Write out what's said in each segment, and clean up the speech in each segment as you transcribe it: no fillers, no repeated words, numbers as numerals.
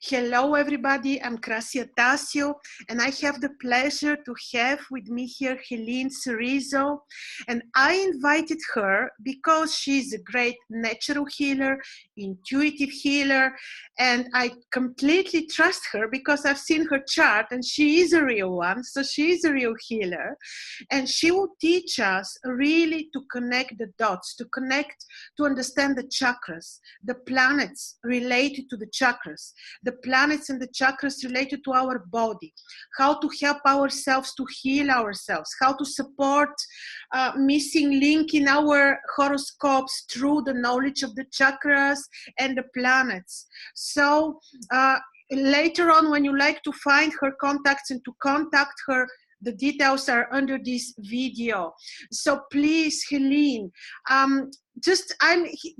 Hello, everybody. I'm Krasi Attasio, and I have the pleasure to have with me here Helene Cierzo. And I invited her because she's a great natural healer, intuitive healer, and I completely trust her because I've seen her chart and she is a real one. So she is a real healer, and she will teach us really to connect the dots, to understand the chakras, the planets related to the chakras, the planets and the chakras related to our body, how to help ourselves to heal ourselves, how to support missing link in our horoscopes through the knowledge of the chakras and the planets. So later on, when you like to find her contacts and to contact her, the details are under this video. So please, Helene, I'm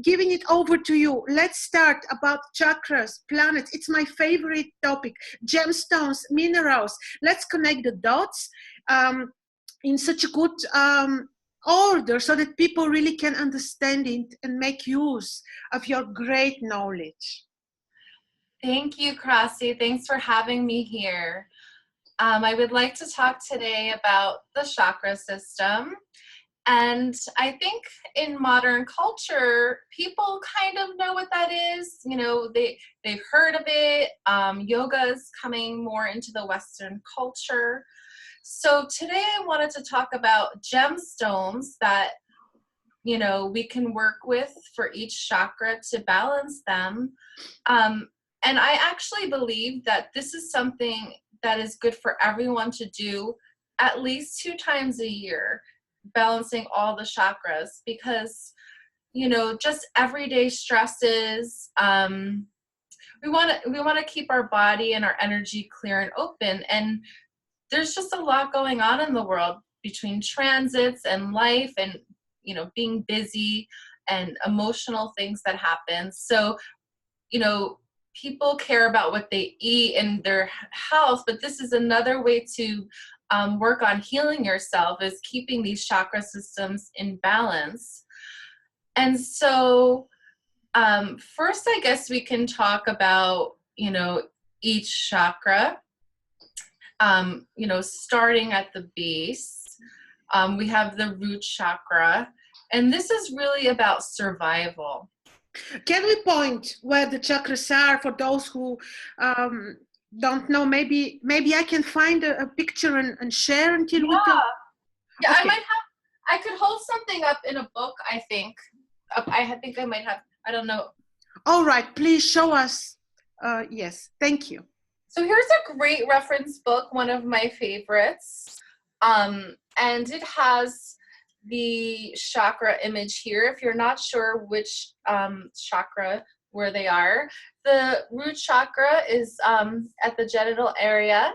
giving it over to you. Let's start about chakras, planets. It's my favorite topic. Gemstones, minerals. Let's connect the dots in such a good order so that people really can understand it and make use of your great knowledge. Thank you, Krasi. Thanks for having me here. I would like to talk today about the chakra system. And I think in modern culture, people kind of know what that is. You know, they've heard of it. Yoga is coming more into the Western culture. So today I wanted to talk about gemstones that, you know, we can work with for each chakra to balance them. And I actually believe that this is something that is good for everyone to do at least 2 times a year, balancing all the chakras, because, you know, just everyday stresses, we want to keep our body and our energy clear and open. And there's just a lot going on in the world between transits and life and, you know, being busy and emotional things that happen. So, you know, people care about what they eat and their health, but this is another way to work on healing yourself, is keeping these chakra systems in balance. And so first, I guess we can talk about, you know, each chakra, you know, starting at the base. We have the root chakra, and this is really about survival. Can we point where the chakras are for those who don't know? Maybe I can find a picture and share until we can. Yeah, okay. I could hold something up in a book, I think. I think I might have, I don't know. All right, please show us. Yes, thank you. So here's a great reference book, one of my favorites. And it has the chakra image here. If you're not sure which chakra, where they are, the root chakra is at the genital area,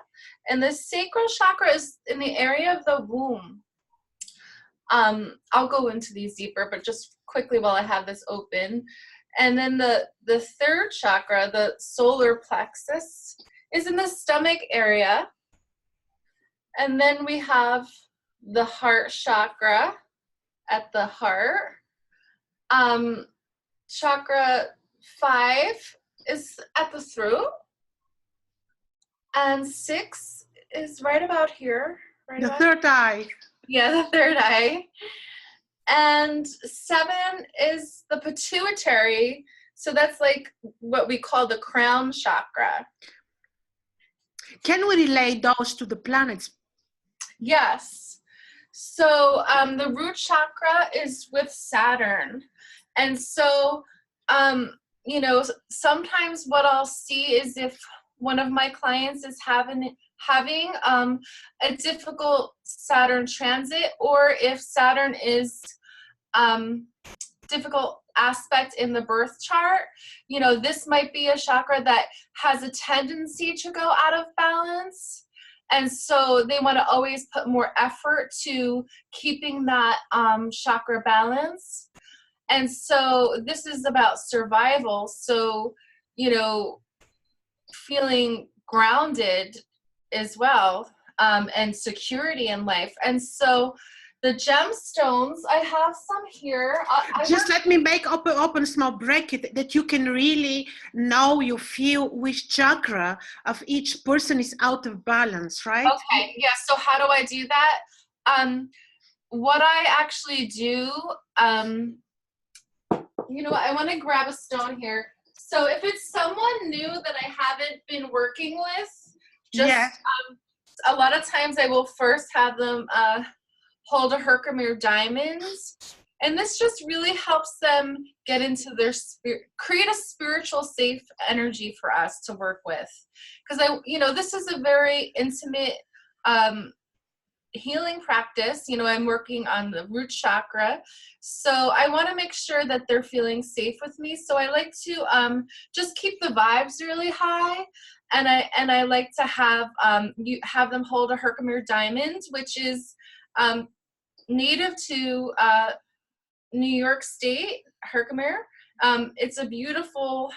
and the sacral chakra is in the area of the womb. I'll go into these deeper, but just quickly while I have this open. And then the third chakra, the solar plexus, is in the stomach area. And then we have the heart chakra at the heart. Chakra 5 is at the throat. And 6 is right about here. Right the third eye. Yeah, the third eye. And 7 is the pituitary. So that's like what we call the crown chakra. Can we relate those to the planets? Yes. So the root chakra is with Saturn. And so, you know, sometimes what I'll see is if one of my clients is having a difficult Saturn transit, or if Saturn is difficult aspect in the birth chart, you know, this might be a chakra that has a tendency to go out of balance. And so they want to always put more effort to keeping that chakra balance. And so this is about survival. So, you know, feeling grounded as well, and security in life. And so the gemstones, I have some here. Just let me make open a small bracket that you can really know, you feel which chakra of each person is out of balance, right? Okay, yeah, so how do I do that? What I actually do, you know, I want to grab a stone here. So if it's someone new that I haven't been working with, just Yeah. A lot of times I will first have them hold a Herkimer diamond, and this just really helps them get into their spirit, create a spiritual safe energy for us to work with. Because you know, this is a very intimate healing practice. You know, I'm working on the root chakra, so I want to make sure that they're feeling safe with me. So I like to just keep the vibes really high, and I like to have you have them hold a Herkimer diamond, which is native to New York State. Herkimer. It's a beautiful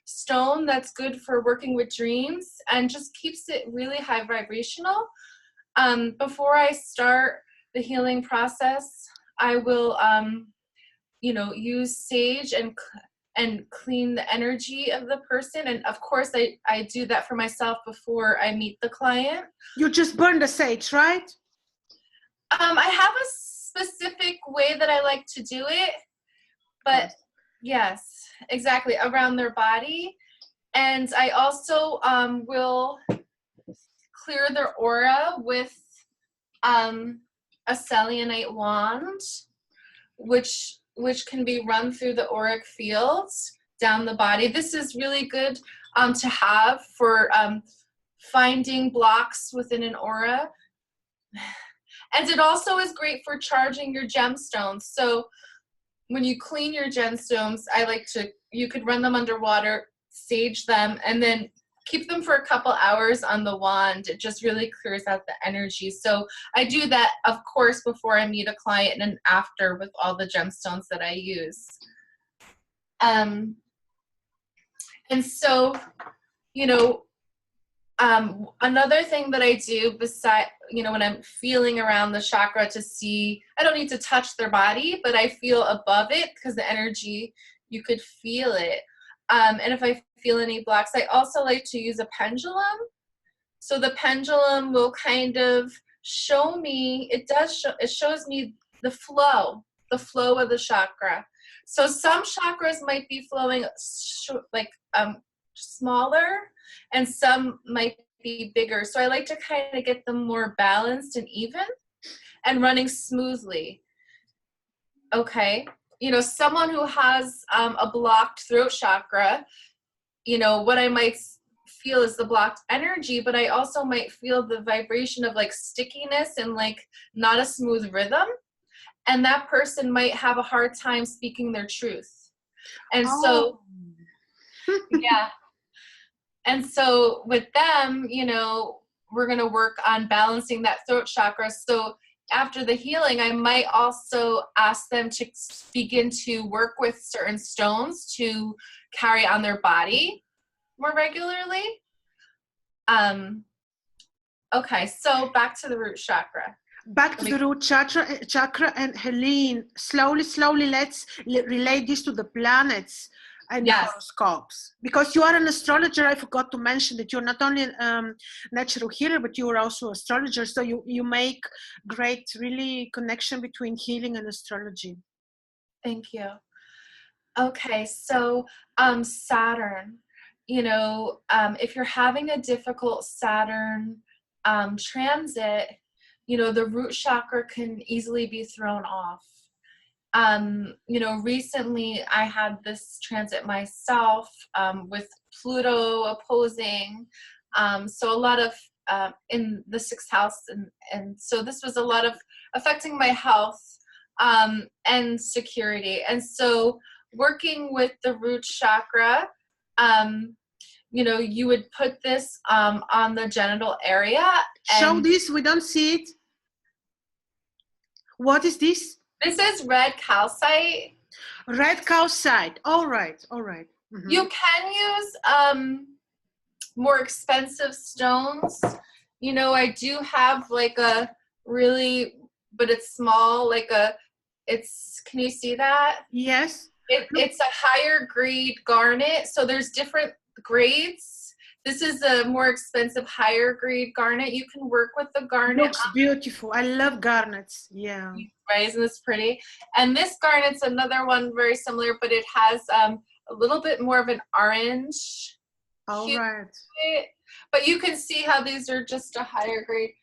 stone that's good for working with dreams and just keeps it really high vibrational. Before I start the healing process, I will, you know, use sage and clean the energy of the person. And of course, I do that for myself before I meet the client. You just burn the sage, right? I have a specific way that I like to do it, but yes, exactly, around their body. And I also will clear their aura with a selenite wand, which can be run through the auric fields down the body. This is really good to have for finding blocks within an aura. And it also is great for charging your gemstones. So when you clean your gemstones, you could run them underwater, sage them, and then keep them for a couple hours on the wand. It just really clears out the energy. So I do that, of course, before I meet a client and after with all the gemstones that I use. And so, you know, another thing that I do beside, you know, when I'm feeling around the chakra to see, I don't need to touch their body, but I feel above it because the energy, you could feel it. And if I feel any blocks, I also like to use a pendulum. So the pendulum will kind of show me, it shows me the flow of the chakra. So some chakras might be flowing like smaller, and some might be bigger. So I like to kind of get them more balanced and even and running smoothly. Okay. You know, someone who has a blocked throat chakra, you know, what I might feel is the blocked energy, but I also might feel the vibration of like stickiness and like not a smooth rhythm. And that person might have a hard time speaking their truth. And so, yeah. And so with them, you know, we're going to work on balancing that throat chakra. So after the healing, I might also ask them to begin to work with certain stones to carry on their body more regularly. Okay, so back to the root chakra. Back to the root chakra, and Helene, slowly, let's relate this to the planets and the horoscopes. Because you are an astrologer, I forgot to mention that you're not only a natural healer, but you are also an astrologer. So you make great, really, connection between healing and astrology. Thank you. Okay, so Saturn, you know, if you're having a difficult Saturn transit, you know, the root chakra can easily be thrown off. You know, recently I had this transit myself with Pluto opposing. So a lot of in the 6th house. And so this was a lot of affecting my health and security. And so working with the root chakra, you know, you would put this on the genital area. Show this, we don't see it. What is this? This is red calcite. Red calcite. All right. Mm-hmm. You can use more expensive stones. You know, I do have like a really but it's small, like can you see that? Yes. It's a higher grade garnet, so there's different grades. This is a more expensive, higher grade garnet. You can work with the garnet. Looks beautiful. I love garnets. Yeah. Right, isn't this pretty? And this garnet's another one very similar, but it has a little bit more of an orange. All right. But you can see how these are just a higher grade.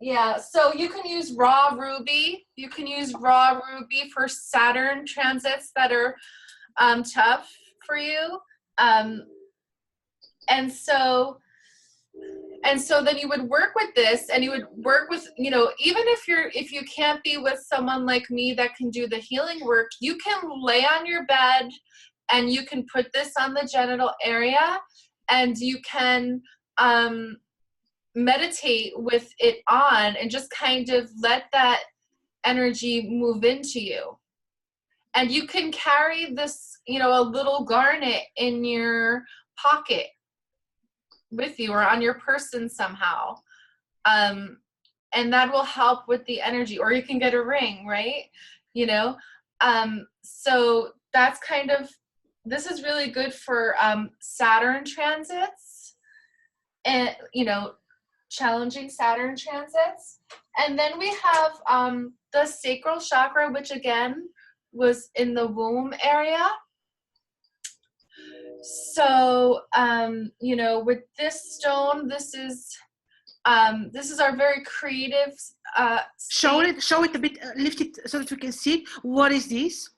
Yeah, so you can use raw ruby. You can use raw ruby for Saturn transits that are tough for you. And so then you would work with this, and you would work with, you know, even if you can't be with someone like me that can do the healing work, you can lay on your bed and you can put this on the genital area, and you can meditate with it on and just kind of let that energy move into you. And you can carry this, you know, a little garnet in your pocket with you or on your person somehow. And that will help with the energy. Or you can get a ring, right? You know? So that's kind of, this is really good for Saturn transits and, you know, challenging Saturn transits. And then we have the sacral chakra, which again was in the womb area. So you know, with this stone, this is our very creative show it a bit, lift it so that we can see. What is this?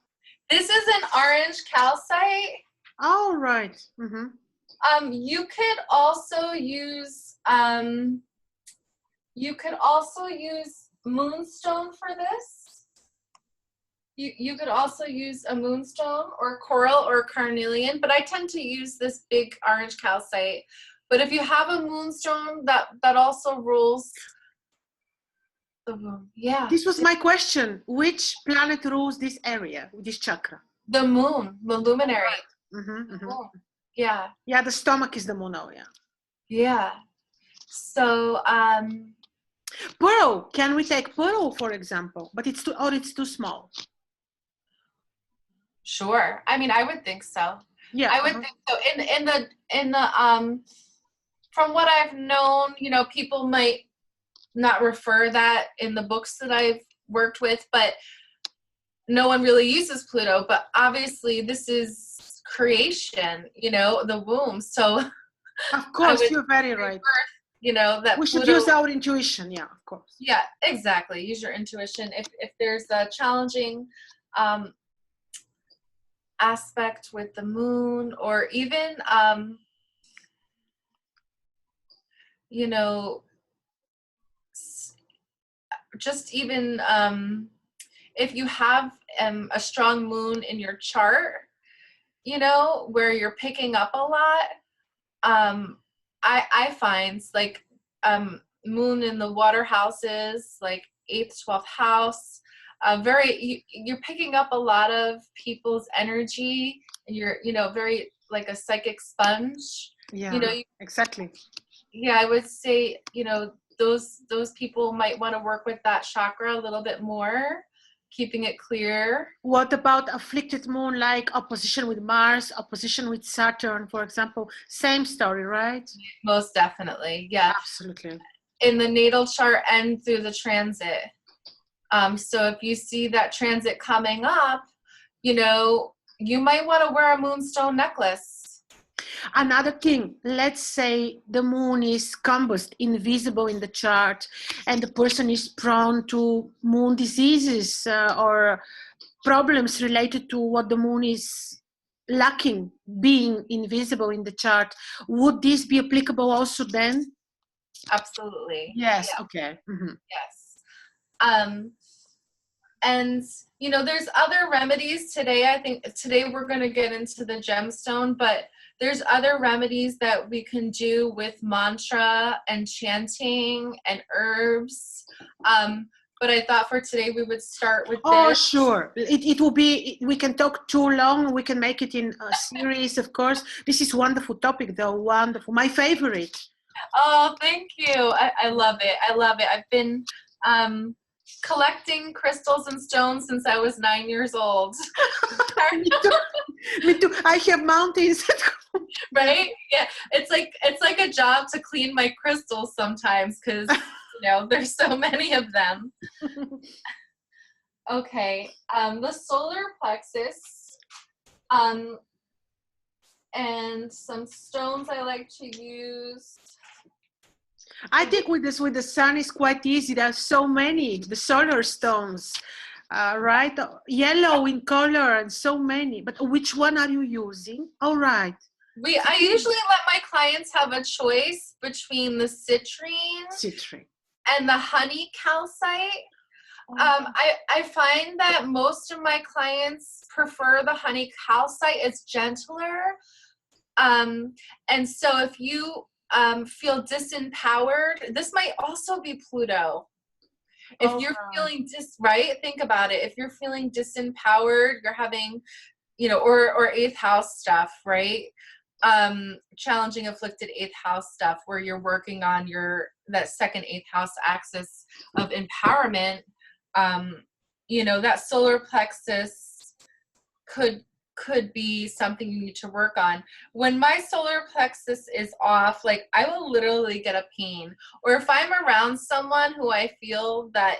This is an orange calcite. All right. Mm-hmm. You could also use moonstone for this. You could also use a moonstone or coral or carnelian, but I tend to use this big orange calcite. But if you have a moonstone, that also rules the room. Yeah. This was my question. Which planet rules this area, this chakra? The moon, the luminary. Mm-hmm, mm-hmm. Oh, yeah. Yeah, the stomach is the moon. Oh, yeah. Yeah. So pearl. Can we take pearl, for example? But it's too small. Sure. I mean, I would think so. Yeah. I would think so. In the from what I've known, you know, people might not refer that in the books that I've worked with, but no one really uses Pluto. But obviously this is creation, you know, the womb. So of course, you're very right. You know, that we should Pluto, use our intuition. Yeah, of course. Yeah, exactly. Use your intuition. If there's a challenging aspect with the moon, or even you know, just even if you have a strong moon in your chart, you know, where you're picking up a lot, I find like moon in the water houses, like 8th, 12th house, you're picking up a lot of people's energy, and you're, you know, very like a psychic sponge. Yeah, you know, exactly. Yeah, I would say, you know, those people might want to work with that chakra a little bit more, keeping it clear. What about afflicted moon, like opposition with Mars, opposition with Saturn, for example? Same story, right? Most definitely, yeah. Absolutely. In the natal chart and through the transit. So if you see that transit coming up, you know, you might want to wear a moonstone necklace. Another thing, let's say the moon is combust, invisible in the chart, and the person is prone to moon diseases or problems related to what the moon is lacking, being invisible in the chart. Would this be applicable also then? Absolutely. Yes. Yeah. Okay. Mm-hmm. Yes. And, you know, there's other remedies today. I think today we're going to get into the gemstone, but there's other remedies that we can do with mantra and chanting and herbs. But I thought for today we would start with this. Oh, sure. It will be, we can talk too long. We can make it in a series, of course. This is a wonderful topic, though. Wonderful. My favorite. Oh, thank you. I love it. I love it. I've been collecting crystals and stones since I was 9 years old. Me too. Me too. I have mountains. Right? Yeah. It's like a job to clean my crystals sometimes because there's so many of them. Okay. The solar plexus. And some stones I like to use. I think with the sun is quite easy. There are so many, the solar stones, right? Yellow in color and so many. But which one are you using? All right. I usually let my clients have a choice between the citrine and the honey calcite. I find that most of my clients prefer the honey calcite. It's gentler. And so if you feel disempowered, this might also be Pluto. If you're feeling think about it. If you're feeling disempowered, you're having, or eighth house stuff, right? Challenging, afflicted eighth house stuff where you're working on that second eighth house axis of empowerment. That solar plexus could be something you need to work on. When my solar plexus is off, like I will literally get a pain. Or if I'm around someone who I feel that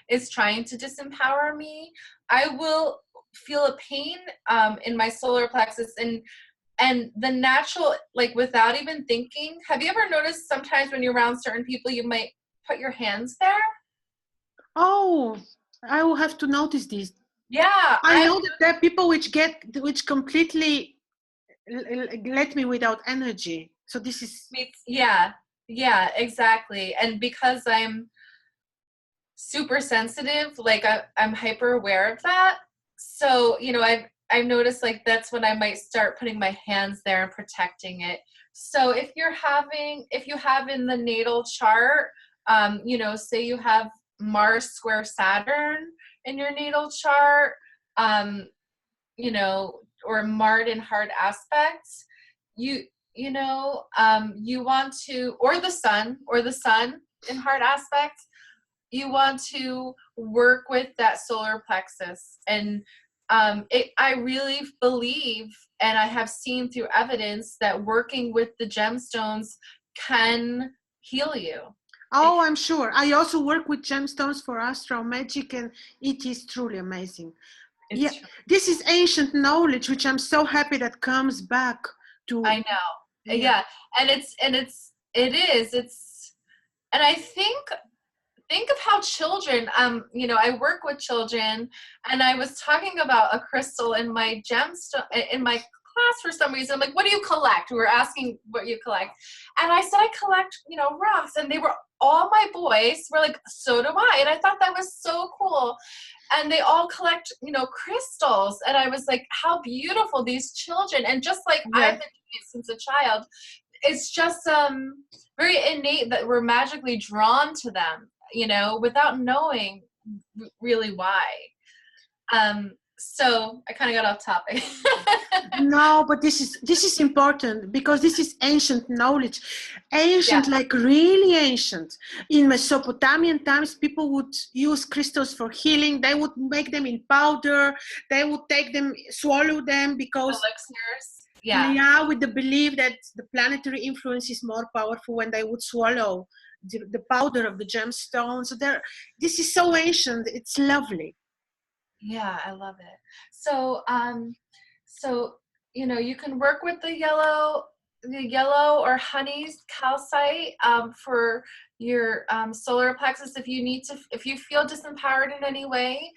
is trying to disempower me, I will feel a pain in my solar plexus. And the natural, like without even thinking, have you ever noticed sometimes when you're around certain people, you might put your hands there? Oh, I will have to notice this. Yeah. I know that there are people which completely let me without energy. So this is... Yeah, exactly. And because I'm super sensitive, like I'm hyper aware of that. So, I've noticed like that's when I might start putting my hands there and protecting it. So if you have in the natal chart, say you have Mars square Saturn in your natal chart, or Mars in hard aspects, you want to, or the sun in hard aspects, you want to work with that solar plexus. And I really believe, and I have seen through evidence, that working with the gemstones can heal you. Oh, I'm sure. I also work with gemstones for astral magic, and it is truly amazing. True. This is ancient knowledge, which I'm so happy that comes back to. I know. Yeah. And and I think of how children, I work with children, and I was talking about a crystal in my gemstone, in my class for some reason. I'm like, what do you collect? We were asking what you collect. And I said, I collect, rocks. And all my boys were like, so do I. And I thought that was so cool. And they all collect, crystals. And I was like, how beautiful, these children. And just like I've been doing it since a child, it's just very innate that we're magically drawn to them, without knowing really why. So I kind of got off topic. No, but this is important because this is ancient knowledge. Like really ancient. In Mesopotamian times, people would use crystals for healing. They would make them in powder. They would take them, swallow them because... elixirs. Yeah, with the belief that the planetary influence is more powerful when they would swallow the powder of the gemstone. So this is so ancient. It's lovely. Yeah, I love it. So, you can work with the yellow or honey calcite for your solar plexus. If you feel disempowered in any way,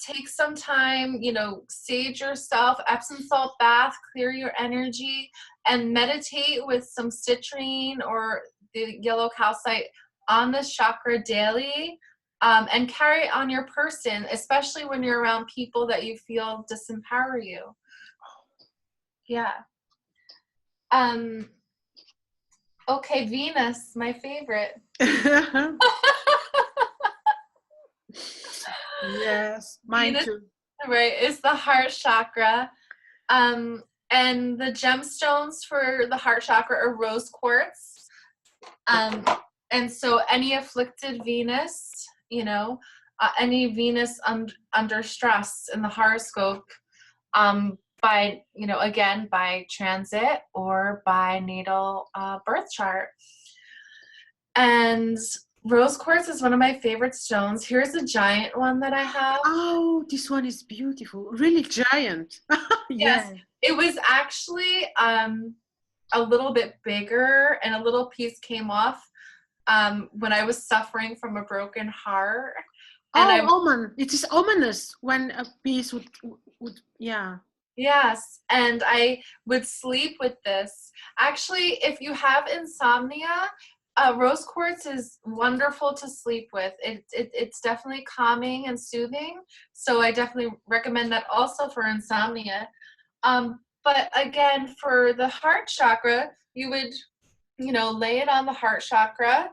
take some time, sage yourself, Epsom salt bath, clear your energy, and meditate with some citrine or the yellow calcite on this chakra daily. And carry it on your person, especially when you're around people that you feel disempower you. Yeah. Okay, Venus, my favorite. Yes, mine Venus, too. Right, is the heart chakra. And the gemstones for the heart chakra are rose quartz. And so any afflicted Venus, any Venus under stress in the horoscope, by, again, by transit or by natal birth chart. And rose quartz is one of my favorite stones. Here's a giant one that I have. Oh, this one is beautiful. Really giant. Yes, it was actually a little bit bigger, and a little piece came off when I was suffering from a broken heart. And omen. It is ominous when a piece would yeah. Yes, and I would sleep with this. Actually, if you have insomnia, rose quartz is wonderful to sleep with. It's definitely calming and soothing. So I definitely recommend that also for insomnia. But again, for the heart chakra, you would, lay it on the heart chakra.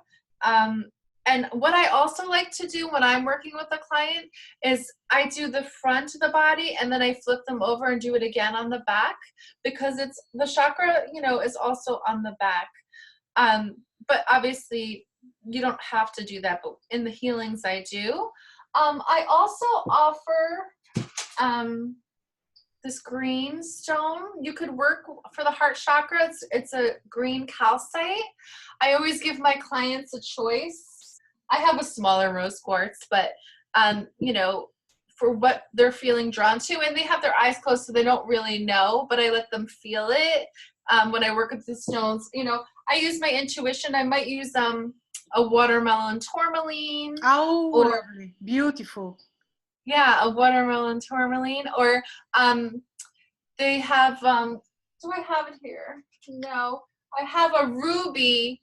And what I also like to do when I'm working with a client is I do the front of the body and then I flip them over and do it again on the back, because it's the chakra, is also on the back. But obviously you don't have to do that, but in the healings I do. I also offer this green stone. You could work for the heart chakra. It's a green calcite. I always give my clients a choice. I have a smaller rose quartz, but for what they're feeling drawn to, and they have their eyes closed, so they don't really know, but I let them feel it. When I work with the stones, I use my intuition. I might use a watermelon tourmaline. Oh, lovely. Beautiful. Yeah, a watermelon tourmaline, or they have do I have it here? No, I have a ruby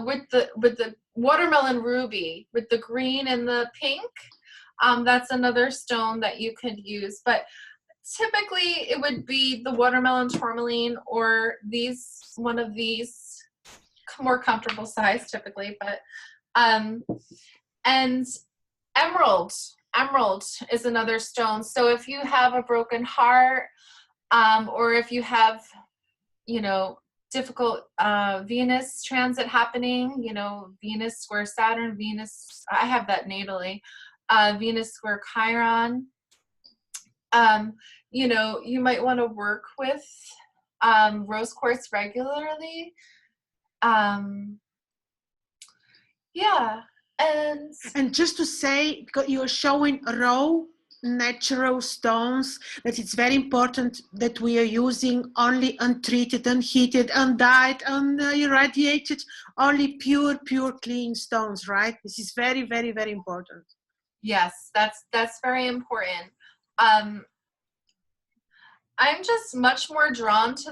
with the watermelon ruby with the green and the pink. That's another stone that you could use, but typically it would be the watermelon tourmaline or one of these more comfortable size typically, but and emerald is another stone. So if you have a broken heart, or if you have, difficult Venus transit happening, Venus square Saturn, I have that natally, Venus square Chiron, you might want to work with rose quartz regularly. Yeah. And just to say, because you're showing raw natural stones, that it's very important that we are using only untreated, unheated, undyed, unirradiated, only pure clean stones, right? This is very, very, very important. Yes, that's very important. I'm just much more drawn to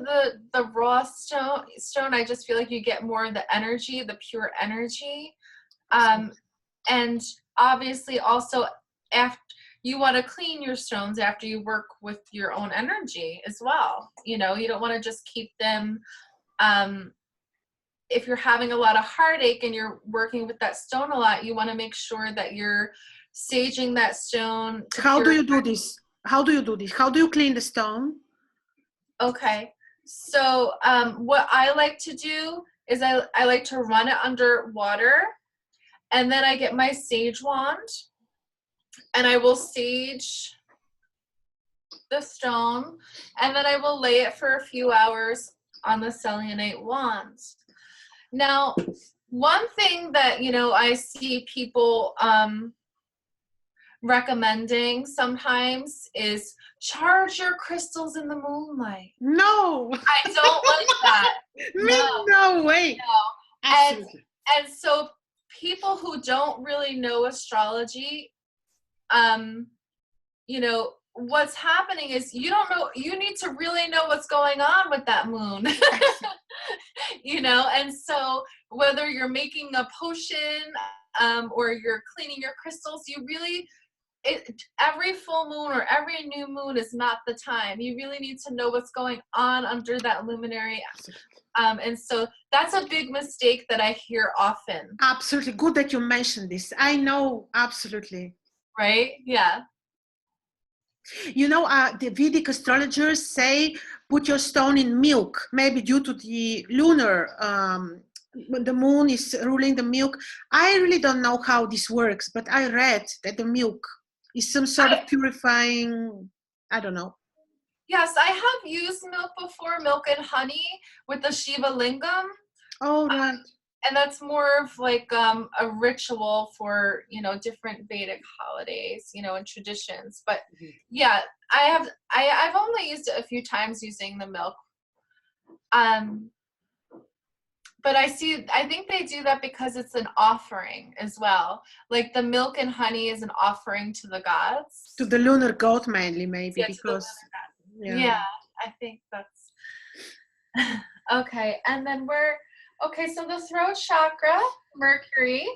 the raw stone. I just feel like you get more of the energy, the pure energy. And obviously also after you want to clean your stones after you work with your own energy as well. You don't want to just keep them. If you're having a lot of heartache and you're working with that stone a lot, you want to make sure that you're saging that stone. How do you do this? How do you clean the stone? Okay. So what I like to do is I like to run it under water, and then I get my sage wand and I will sage the stone, and then I will lay it for a few hours on the selenite wand. Now, one thing that, I see people recommending sometimes is charge your crystals in the moonlight. No. I don't like that. No way. No. And so people who don't really know astrology, what's happening is you don't know, you need to really know what's going on with that moon. And so whether you're making a potion or you're cleaning your crystals, every full moon or every new moon is not the time. You really need to know what's going on under that luminary. And so that's a big mistake that I hear often. Absolutely. Good that you mentioned this. I know, absolutely. Right? Yeah. The Vedic astrologers say put your stone in milk, maybe due to the lunar when the moon is ruling the milk. I really don't know how this works, but I read that the milk is some sort of purifying, I don't know. Yes, I have used milk before, milk and honey with the Shiva Lingam. Oh, right. And that's more of like a ritual for, you know, different Vedic holidays, you know, and traditions. But yeah, I've only used it a few times using the milk. But I think they do that because it's an offering as well. Like the milk and honey is an offering to the gods. To the lunar god mainly, maybe, Yeah, because yeah, I think that's okay. And then so the throat chakra, Mercury,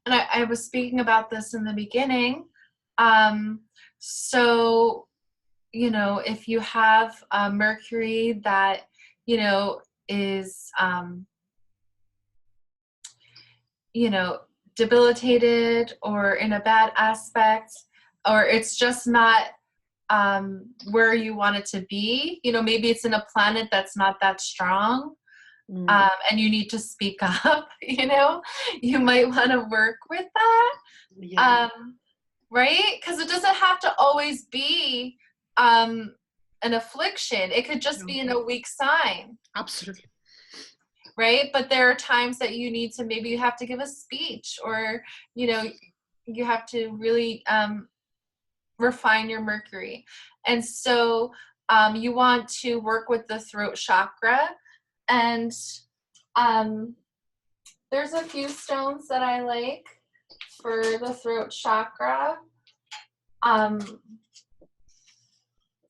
and I was speaking about this in the beginning. So, you know, if you have Mercury that, you know, is, you know, debilitated or in a bad aspect, or it's just not where you want it to be, you know, maybe it's in a planet that's not that strong. And you need to speak up, you know, you might want to work with that. yeah. Right? Because it doesn't have to always be an affliction. It could just be in a weak sign. Absolutely. Right? But there are times that you need to, maybe you have to give a speech, or, you know, you have to really refine your Mercury. And so you want to work with the throat chakra. And there's a few stones that I like for the throat chakra.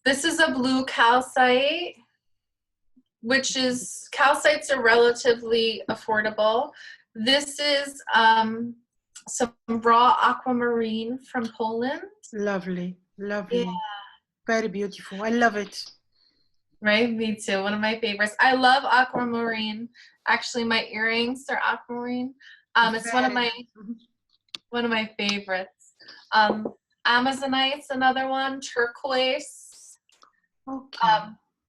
This is a blue calcite, which is, calcites are relatively affordable. This is some raw aquamarine from Poland. Lovely, lovely. Yeah. Very beautiful. I love it. Right, me too. One of my favorites. I love aquamarine. Actually, my earrings are aquamarine. It's one of my favorites. Amazonite's another one. Turquoise. Okay.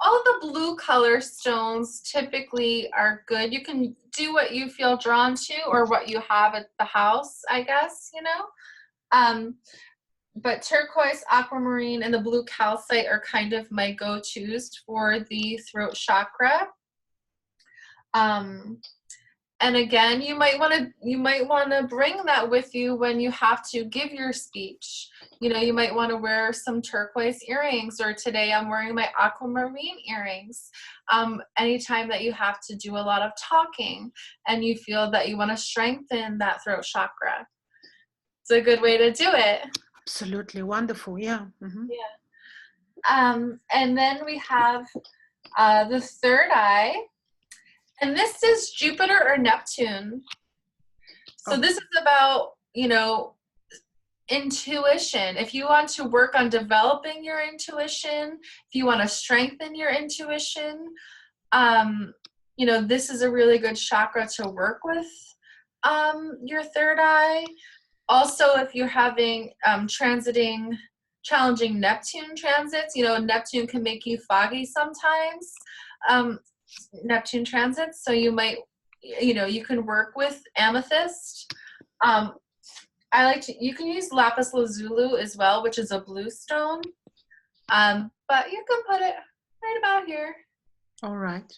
All the blue color stones typically are good. You can do what you feel drawn to or what you have at the house, I guess, you know. But turquoise, aquamarine, and the blue calcite are kind of my go-tos for the throat chakra. And again, you might want to bring that with you when you have to give your speech. You know, you might want to wear some turquoise earrings, or today I'm wearing my aquamarine earrings. Anytime that you have to do a lot of talking and you feel that you want to strengthen that throat chakra, it's a good way to do it. Absolutely wonderful. Yeah. Yeah. And then we have the third eye. And this is Jupiter or Neptune. So this is about, you know, intuition. If you want to work on developing your intuition, if you want to strengthen your intuition, you know, this is a really good chakra to work with your third eye. Also, if you're having challenging Neptune transits, you know, Neptune can make you foggy sometimes. Neptune transits, so you might, you know, you can work with amethyst. You can use lapis lazuli as well, which is a blue stone, but you can put it right about here. All right.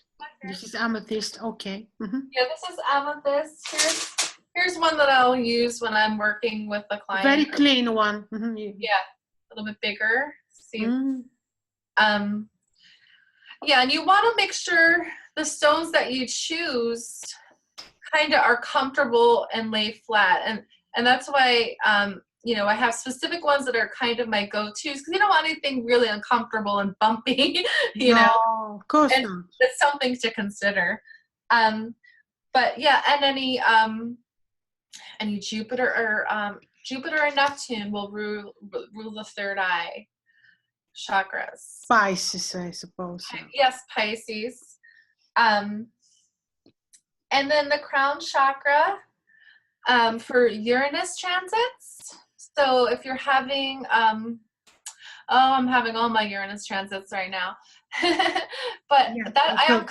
This is amethyst. Okay. Yeah, this is amethyst. Here's one that I'll use when I'm working with a client. Very clean one. Yeah, a little bit bigger. See. Yeah, and you want to make sure the stones that you choose kind of are comfortable and lay flat. And that's why, you know, I have specific ones that are kind of my go-tos, because you don't want anything really uncomfortable and bumpy, you know. Of course and not. It's something to consider. But yeah, and any Jupiter or Neptune will rule the third eye chakras. Pisces, I suppose. Yes, Pisces. And then the crown chakra for Uranus transits. So if you're having, I'm having all my Uranus transits right now. But yeah, I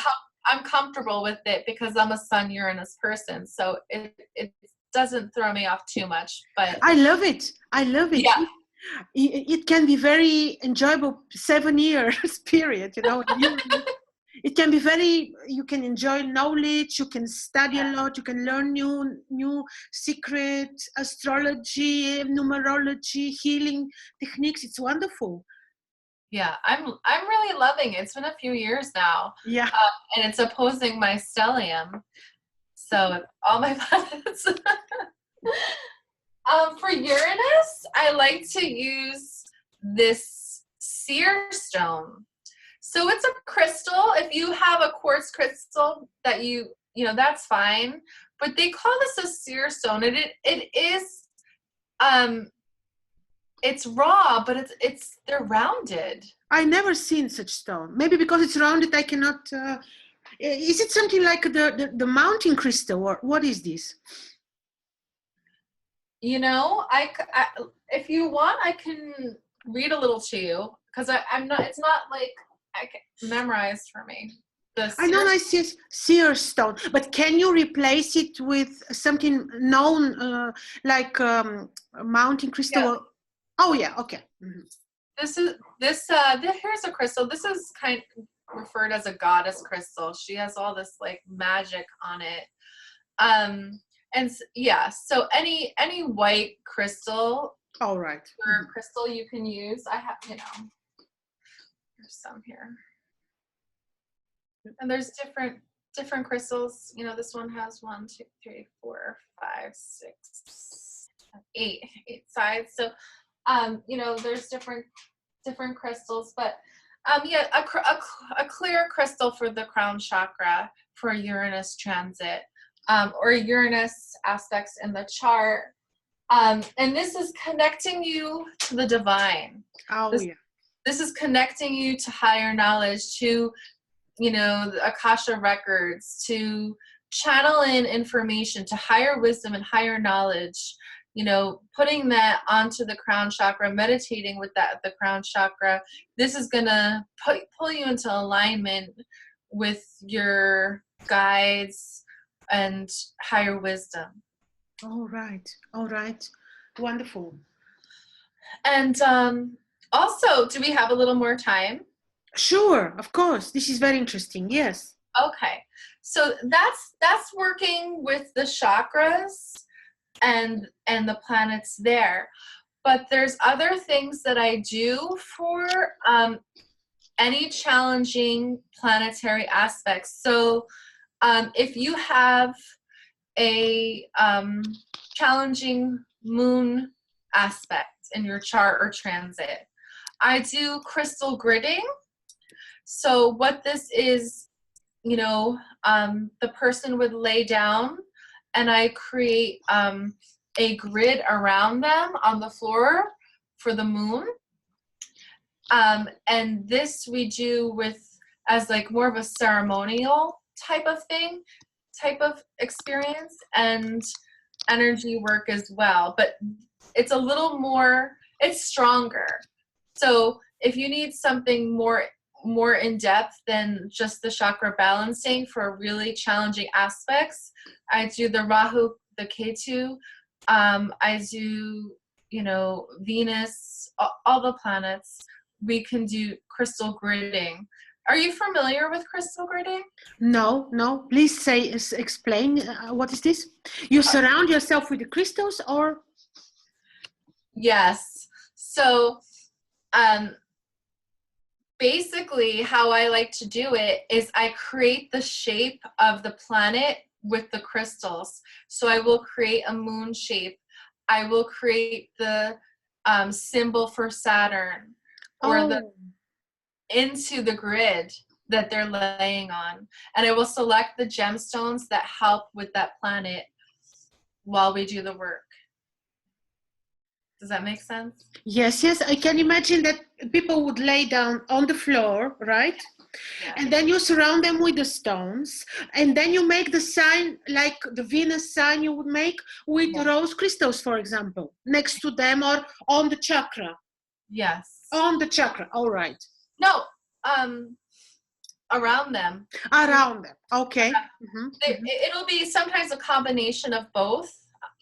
I'm comfortable with it because I'm a Sun Uranus person, so it doesn't throw me off too much. But I love it. I love it. yeah, It can be very enjoyable 7 years period, you know. It can be very, you can enjoy knowledge, you can study a lot, you can learn new secret astrology, numerology, healing techniques. It's wonderful. yeah, I'm really loving it. It's been a few years now, Yeah. and it's opposing my stellium, so all my planets. For Uranus, I like to use this seer stone. So it's a crystal. If you have a quartz crystal that you know, that's fine. But they call this a seer stone. And it is, it's raw, but they're rounded. I never seen such stone. Maybe because it's rounded, I cannot. Is it something like the mountain crystal, or what is this? You know, I if you want, I can read a little to you because I'm not. It's not like I can memorize for me. I know I see seer stone, but can you replace it with something known like mountain crystal? Yeah. Oh yeah, okay. Mm-hmm. Here's a crystal. This is kind of referred as a goddess crystal. She has all this like magic on it. And yeah, so any white crystal, all right, or crystal you can use. I have, you know, there's some here, and there's different crystals. You know, this one has 1, 2, 3, 4, 5, 6, 8 sides. So, you know, there's different crystals, but yeah, a clear crystal for the crown chakra for Uranus transit. Or Uranus aspects in the chart. And this is connecting you to the divine. Oh, yeah. This is connecting you to higher knowledge, to, you know, the Akasha records, to channel in information, to higher wisdom and higher knowledge, you know, putting that onto the crown chakra, meditating with that, the crown chakra. This is going to pull you into alignment with your guides and higher wisdom. All right. Wonderful. And also, do we have a little more time? Sure, of course. This is very interesting. Yes. Okay. So that's working with the chakras and the planets there. But there's other things that I do for any challenging planetary aspects. So if you have a challenging moon aspect in your chart or transit, I do crystal gridding. So what this is, you know, the person would lay down and I create a grid around them on the floor for the moon. And this we do as like more of a ceremonial type of experience and energy work as well, but it's a little more, it's stronger. So if you need something more in depth than just the chakra balancing for really challenging aspects, I do the Rahu, the Ketu, I do, you know, Venus, all the planets. We can do crystal gridding. Are you familiar with crystal gridding? No. Please explain. What is this? You surround yourself with the crystals, or? Yes. So, basically, how I like to do it is I create the shape of the planet with the crystals. So I will create a moon shape. I will create the symbol for Saturn, or into the grid that they're laying on. And I will select the gemstones that help with that planet while we do the work. Does that make sense? Yes. I can imagine that people would lay down on the floor, right? Yeah. And then you surround them with the stones, and then you make the sign, like the Venus sign you would make with rose crystals, for example, next to them or on the chakra. Yes. On the chakra. All right. No, around them. Around them. Okay. It'll be sometimes a combination of both,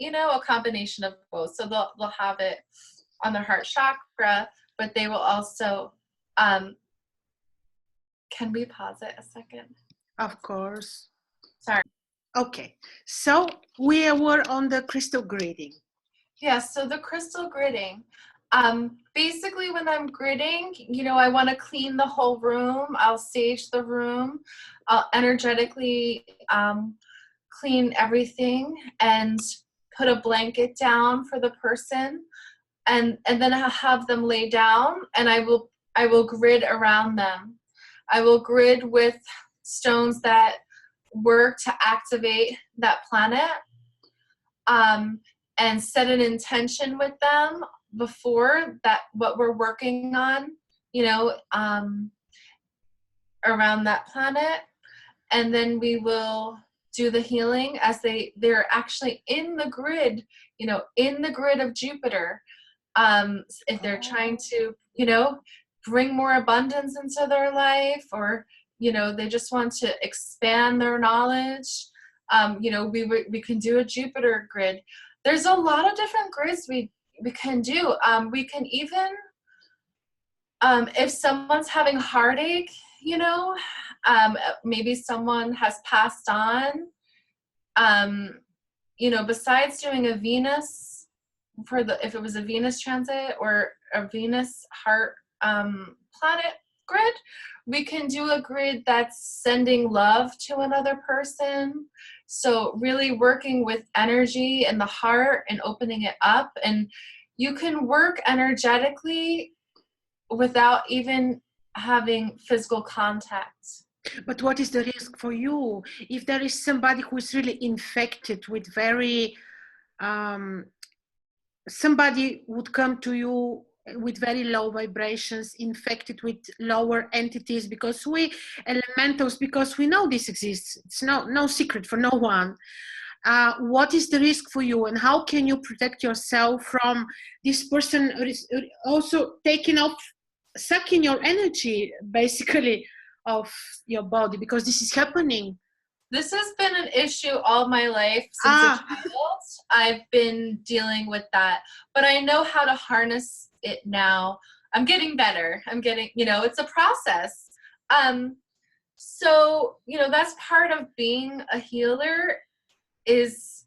a combination of both. So they'll have it on their heart chakra, but they will also, can we pause it a second? Of course. Sorry. Okay. So we were on the crystal grading. Yeah, so the crystal gridding. Basically when I'm gridding, I want to clean the whole room. I'll sage the room. I'll energetically clean everything and put a blanket down for the person, and then I'll have them lay down, and I will grid around them. I will grid with stones that work to activate that planet, and set an intention with them before that, what we're working on, around that planet. And then we will do the healing as they're actually in the grid, in the grid of Jupiter. If they're trying to, bring more abundance into their life, or, they just want to expand their knowledge, we can do a Jupiter grid. There's a lot of different grids we can do. We can even, if someone's having heartache, maybe someone has passed on, besides doing a Venus if it was a Venus transit or a Venus heart planet grid, we can do a grid that's sending love to another person. So really working with energy and the heart and opening it up. And you can work energetically without even having physical contact. But what is the risk for you if there is somebody who is really infected with somebody would come to you with very low vibrations, infected with lower entities, because we elementals, because we know this exists. It's no secret for no one. What is the risk for you, and how can you protect yourself from this person also sucking your energy, basically, of your body, because this is happening? This has been an issue all my life since a child. I've been dealing with that, but I know how to harness it now. I'm getting better. It's a process. So, that's part of being a healer, is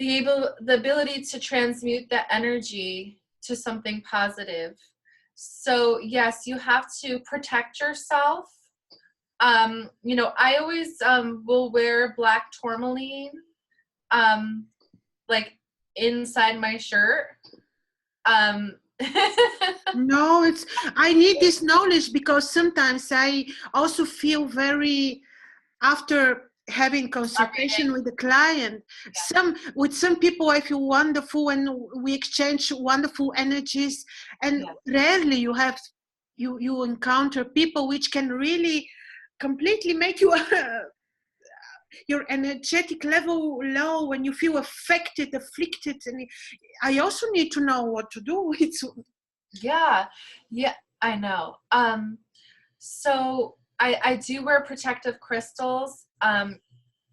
the ability to transmute that energy to something positive. So yes, you have to protect yourself. I always will wear black tourmaline, like inside my shirt. No, I need this knowledge, because sometimes I also feel very, after having consultation with the client, with some people I feel wonderful and we exchange wonderful energies, and rarely you encounter people which can really completely make you your energetic level low, when you feel afflicted, and I also need to know what to do with. Yeah, I know. So I do wear protective crystals,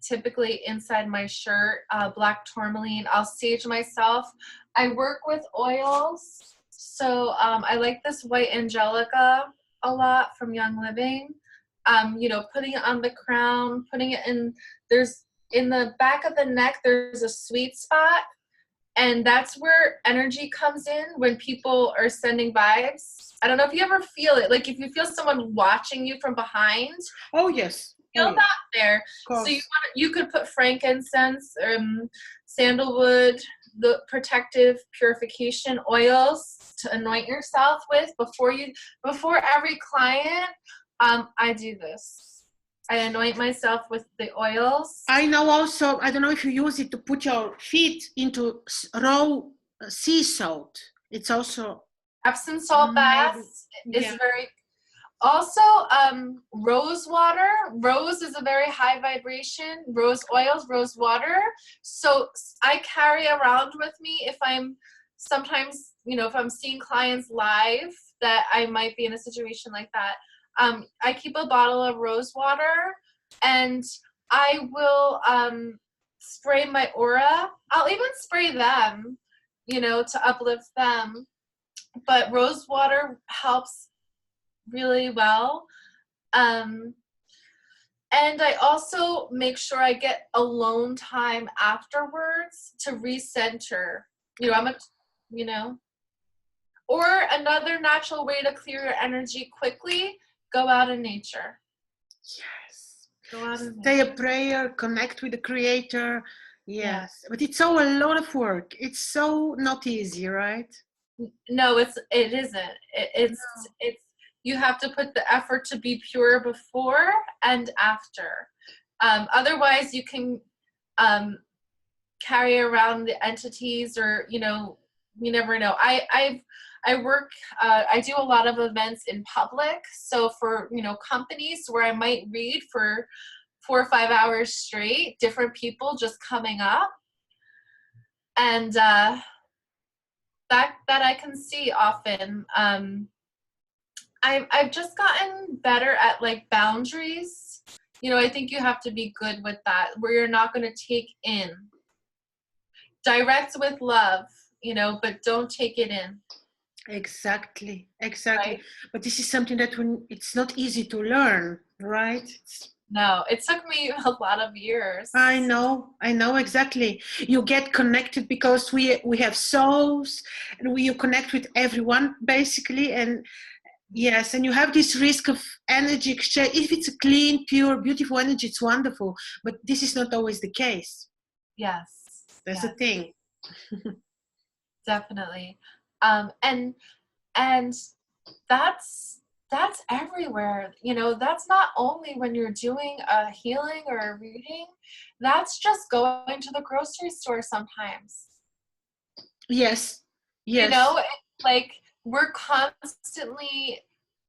typically inside my shirt, black tourmaline. I'll sage myself. I work with oils. So I like this white angelica a lot from Young Living. Putting it on the crown, putting it in the back of the neck, there's a sweet spot. And that's where energy comes in when people are sending vibes. I don't know if you ever feel it, like if you feel someone watching you from behind. Oh, yes. Feel that there. So you could put frankincense, sandalwood, the protective purification oils to anoint yourself with before every client. I do this. I anoint myself with the oils. I know also, I don't know if you use it to put your feet into raw sea salt. It's also Epsom salt baths is very. Also, rose water. Rose is a very high vibration. Rose oils, rose water. So I carry around with me if I'm sometimes, if I'm seeing clients live that I might be in a situation like that. I keep a bottle of rose water, and I will spray my aura. I'll even spray them, to uplift them. But rose water helps really well. And I also make sure I get alone time afterwards to recenter. You know, or another natural way to clear your energy quickly, go out in nature. Yes. Go out in Say nature. a prayer, connect with the creator. Yes. Yeah. But it's so a lot of work. It's so not easy, right? No, it isn't. It's you have to put the effort to be pure before and after. Otherwise, you can carry around the entities, or you never know. I work. I do a lot of events in public, so for companies where I might read for 4 or 5 hours straight, different people just coming up, and that I can see often. I've just gotten better at like boundaries. I think you have to be good with that, where you're not going to take in. Direct with love, but don't take it in. Exactly. Right? But this is something that it's not easy to learn, right? No, it took me a lot of years. I know exactly. You get connected because we have souls, and you connect with everyone basically, and yes, and you have this risk of energy exchange. If it's a clean, pure, beautiful energy, it's wonderful. But this is not always the case. Yes. That's the thing. Definitely. And that's everywhere. That's not only when you're doing a healing or a reading. That's just going to the grocery store sometimes. Yes. Like we're constantly,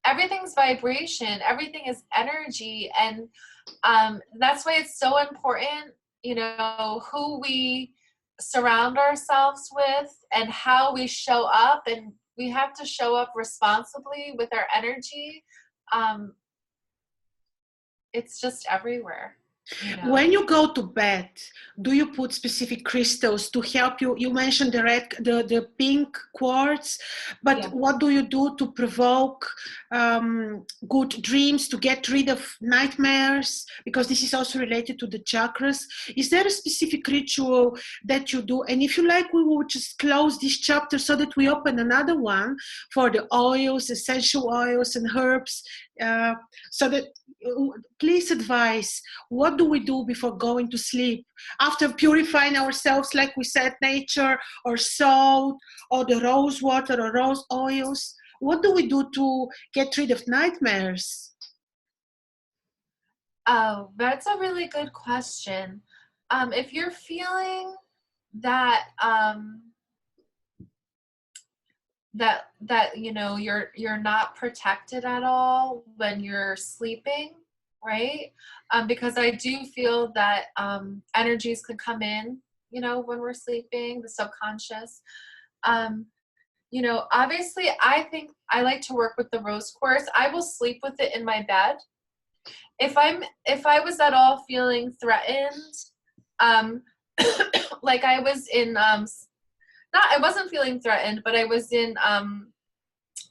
everything's vibration, everything is energy, and that's why it's so important, who we surround ourselves with and how we show up, and we have to show up responsibly with our energy. It's just everywhere. When you go to bed, do you put specific crystals to help you? You mentioned the pink quartz, but what do you do to provoke good dreams, to get rid of nightmares? Because this is also related to the chakras. Is there a specific ritual that you do? And if you like, we will just close this chapter so that we open another one for the oils, essential oils and herbs, so that please advise, what do we do before going to sleep? After purifying ourselves, like we said, nature or salt or the rose water or rose oils, what do we do to get rid of nightmares? Oh, that's a really good question. If you're feeling that you're not protected at all when you're sleeping, right? Because I do feel that energies can come in, when we're sleeping, the subconscious. Obviously, I think I like to work with the rose quartz. I will sleep with it in my bed. If I was at all feeling threatened, like I was in I wasn't feeling threatened, but I was in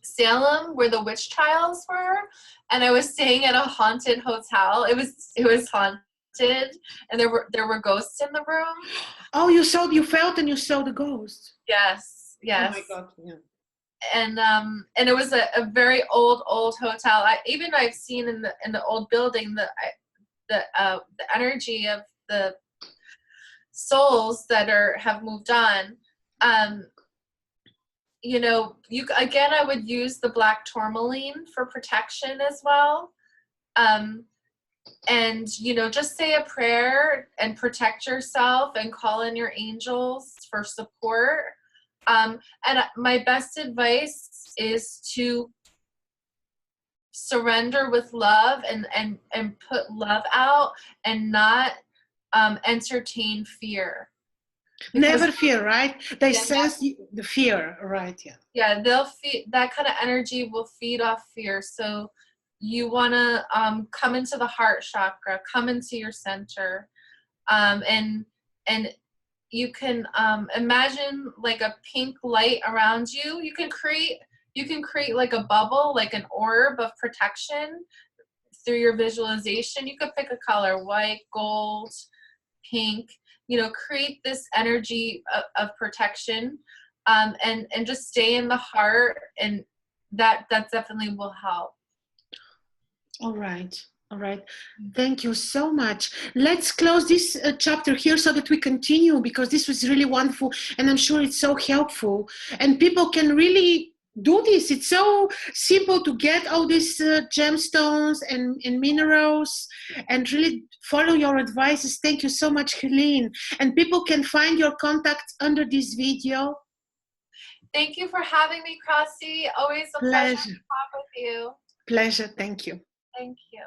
Salem, where the witch trials were, and I was staying at a haunted hotel. It was haunted, and there were ghosts in the room. Oh, you felt and you saw the ghost. Yes. Oh my God. Yeah. And it was a very old hotel. I've seen in the old building the energy of the souls that have moved on. I would use the black tourmaline for protection as well. And just say a prayer and protect yourself and call in your angels for support. And my best advice is to surrender with love and put love out, and not entertain fear. Never fear, right? They sense the fear, right? Yeah. Yeah, they'll feed, that kind of energy will feed off fear. So you want to come into the heart chakra, come into your center, and you can imagine like a pink light around you. You can create like a bubble, like an orb of protection through your visualization. You could pick a color: white, gold, pink. You know, create this energy of protection, and just stay in the heart, and that definitely will help. All right. All right. Thank you so much. Let's close this chapter here so that we continue, because this was really wonderful and I'm sure it's so helpful and people can really do this. It's so simple to get all these gemstones and minerals and really follow your advices. Thank you so much, Helene. And people can find your contacts under this video. Thank you for having me, Krasi. Always a pleasure to talk with you. Pleasure. Thank you. Thank you.